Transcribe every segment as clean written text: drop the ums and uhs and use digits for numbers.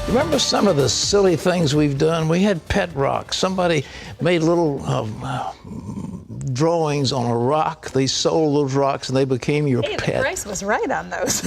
Remember some of the silly things we've done? We had pet rocks. Somebody made little drawings on a rock. They sold those rocks and they became your pet. The price was right on those.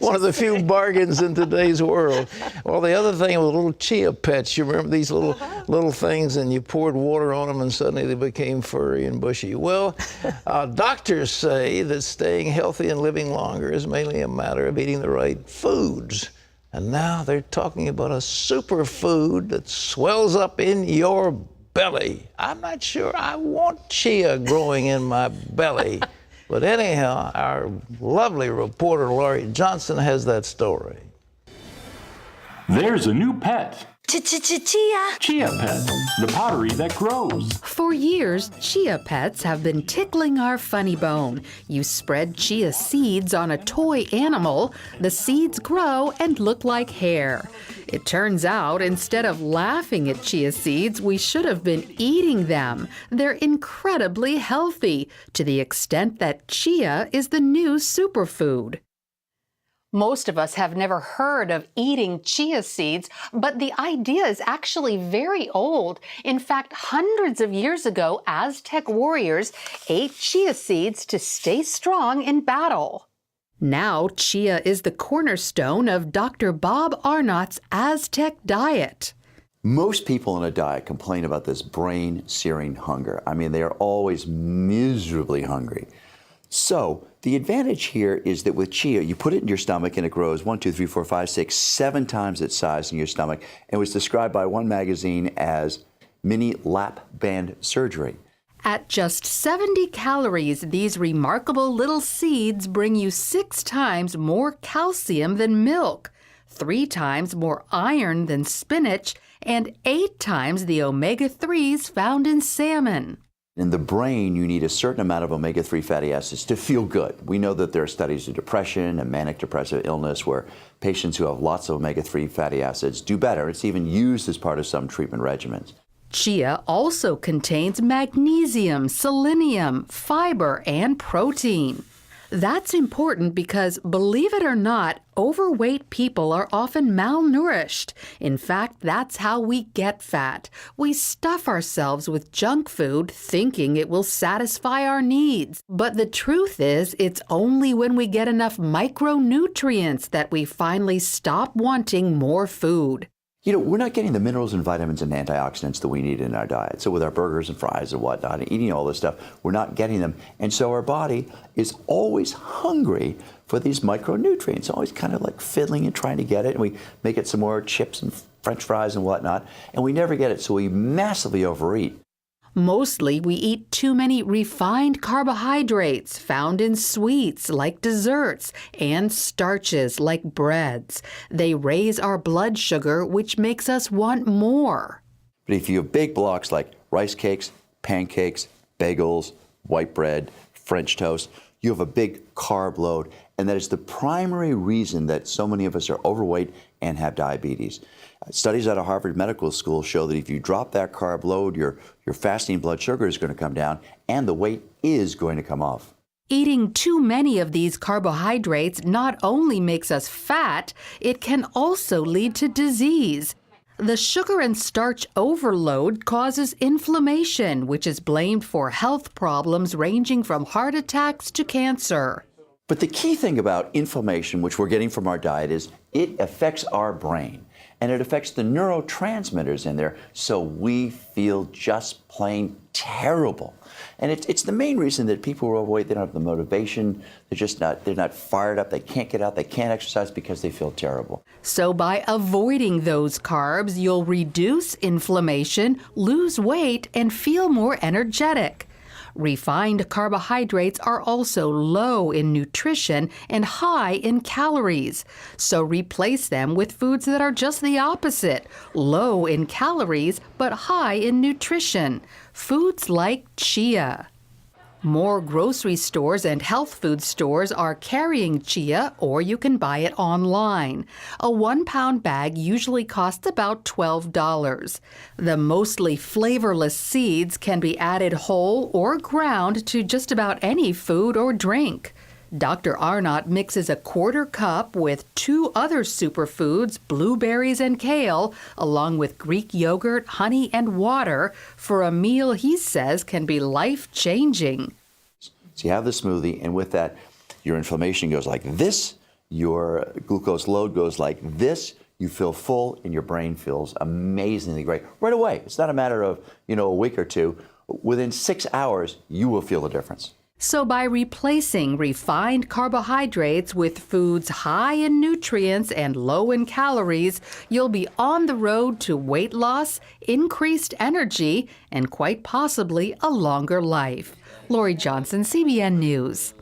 One of the few bargains in today's world. Well, the other thing was little Chia pets. You remember these little things, and you poured water on them and suddenly they became furry and bushy. Well, doctors say that staying healthy and living longer is mainly a matter of eating the right foods. And now they're talking about a superfood that swells up in your belly. I'm not sure I want chia growing in my belly. But anyhow, our lovely reporter, Laurie Johnson, has that story. There's a new pet. Chia. Chia Pet, the pottery that grows. For years, chia pets have been tickling our funny bone. You spread chia seeds on a toy animal, the seeds grow and look like hair. It turns out, instead of laughing at chia seeds, we should have been eating them. They're incredibly healthy, to the extent that chia is the new superfood. Most of us have never heard of eating chia seeds, but the idea is actually very old. In fact, hundreds of years ago, Aztec warriors ate chia seeds to stay strong in battle. Now, chia is the cornerstone of Dr. Bob Arnott's Aztec diet. Most people in a diet complain about this brain-searing hunger. I mean, they are always miserably hungry. So the advantage here is that with chia, you put it in your stomach and it grows 1, 2, 3, 4, 5, 6, 7 times its size in your stomach, and was described by one magazine as mini lap band surgery. At just 70 calories, these remarkable little seeds bring you 6 times more calcium than milk, 3 times more iron than spinach, and 8 times the omega-3s found in salmon. In the brain, you need a certain amount of omega-3 fatty acids to feel good. We know that there are studies of depression and manic depressive illness where patients who have lots of omega-3 fatty acids do better. It's even used as part of some treatment regimens. Chia also contains magnesium, selenium, fiber, and protein. That's important because, believe it or not, overweight people are often malnourished. In fact, that's how we get fat. We stuff ourselves with junk food thinking it will satisfy our needs. But the truth is, it's only when we get enough micronutrients that we finally stop wanting more food. You know, we're not getting the minerals and vitamins and antioxidants that we need in our diet. So with our burgers and fries and whatnot, and eating all this stuff, we're not getting them. And so our body is always hungry for these micronutrients, always kind of like fiddling and trying to get it. And we make it some more chips and French fries and whatnot, and we never get it, so we massively overeat. Mostly, we eat too many refined carbohydrates found in sweets like desserts and starches like breads. They raise our blood sugar, which makes us want more. But if you have big blocks like rice cakes, pancakes, bagels, white bread, French toast, you have a big carb load, and that is the primary reason that so many of us are overweight and have diabetes. Studies out of Harvard Medical School show that if you drop that carb load, your fasting blood sugar is going to come down and the weight is going to come off. Eating too many of these carbohydrates not only makes us fat, it can also lead to disease. The sugar and starch overload causes inflammation, which is blamed for health problems ranging from heart attacks to cancer. But the key thing about inflammation, which we're getting from our diet, is it affects our brain. And it affects the neurotransmitters in there, so we feel just plain terrible. And it's the main reason that people who are overweight, they don't have the motivation, they're not fired up, they can't get out, they can't exercise because they feel terrible. So by avoiding those carbs, you'll reduce inflammation, lose weight, and feel more energetic. Refined carbohydrates are also low in nutrition and high in calories. So replace them with foods that are just the opposite, low in calories but high in nutrition. Foods like chia. More grocery stores and health food stores are carrying chia, or you can buy it online. A 1-pound bag usually costs about $12. The mostly flavorless seeds can be added whole or ground to just about any food or drink. Dr. Arnott mixes a quarter cup with 2 other superfoods, blueberries and kale, along with Greek yogurt, honey, and water for a meal he says can be life-changing. So you have the smoothie, and with that, your inflammation goes like this, your glucose load goes like this, you feel full, and your brain feels amazingly great. Right away. It's not a matter of, a week or two. Within 6 hours, you will feel the difference. So by replacing refined carbohydrates with foods high in nutrients and low in calories, you'll be on the road to weight loss, increased energy, and quite possibly a longer life. Lori Johnson, CBN News.